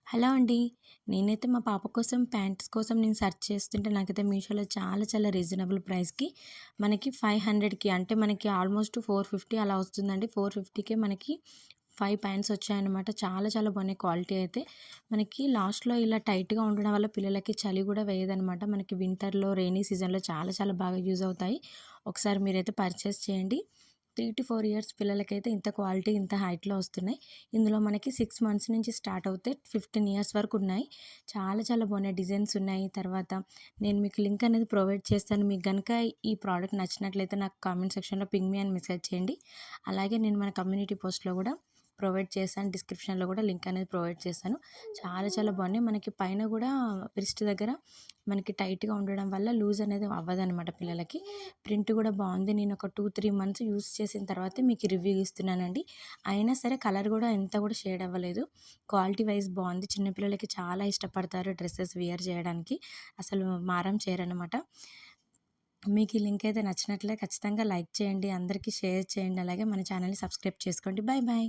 Hello అండి. నేనైతే మా పాప కోసం ప్యాంట్స్ కోసం నేను సెర్చ్ చేస్తుంటే నాకైతే మీషోలో చాలా చాలా రీజనబుల్ ప్రైస్‌కి మనకి 500కి అంటే మనకి ఆల్మోస్ట్ 450 అలా వస్తుందండి. 450కే మనకి 5 ప్యాంట్స్ వచ్చాయన్నమాట. చాలా చాలా బాగున్నాయి క్వాలిటీ అయితే. మనకి లాస్ట్‌లో ఇలా టైట్‌గా ఉండడం వల్ల పిల్లలకి చలి కూడా వేయదనమాట. మనకి వింటర్‌లో, రెయినీ సీజన్‌లో చాలా చాలా బాగా యూజ్ అవుతాయి. ఒకసారి మీరైతే పర్చేస్ చేయండి. 3-4 ఇయర్స్ పిల్లలకైతే ఇంత క్వాలిటీ, ఇంత హైట్‌లో వస్తున్నాయి. ఇందులో మనకి 6 మంత్స్ నుంచి స్టార్ట్ అవుతే 15 ఇయర్స్ వరకు ఉన్నాయి. చాలా చాలా బాగున్నాయి. డిజైన్స్ ఉన్నాయి. తర్వాత నేను మీకు లింక్ అనేది ప్రొవైడ్ చేస్తాను. మీకు గనుక ఈ ప్రోడక్ట్ నచ్చినట్లయితే నాకు కామెంట్ సెక్షన్‌లో పింగ్ మీ అని మెసేజ్ చేయండి. అలాగే నేను మన కమ్యూనిటీ పోస్ట్‌లో కూడా ప్రొవైడ్ చేశాను. డిస్క్రిప్షన్‌లో కూడా లింక్ అనేది ప్రొవైడ్ చేశాను. చాలా చాలా బాగున్నాయి. మనకి పైన కూడా వ్రిస్ట్ దగ్గర మనకి టైట్‌గా ఉండడం వల్ల లూజ్ అనేది అవ్వదనమాట పిల్లలకి. ప్రింట్ కూడా బాగుంది. నేను ఒక 2-3 మంత్స్ యూజ్ చేసిన తర్వాతే మీకు రివ్యూ ఇస్తున్నానండి. అయినా సరే కలర్ కూడా ఎంత కూడా షేడ్ అవ్వలేదు. క్వాలిటీ వైస్ బాగుంది. చిన్న పిల్లలకి చాలా ఇష్టపడతారు డ్రెసెస్ వియర్ చేయడానికి. అసలు మారం చేయరనమాట. మీకు ఈ లింక్ అయితే నచ్చినట్లయితే ఖచ్చితంగా లైక్ చేయండి. అందరికీ షేర్ చేయండి. అలాగే మన ఛానల్‌ని సబ్స్క్రైబ్ చేసుకోండి. Bye bye.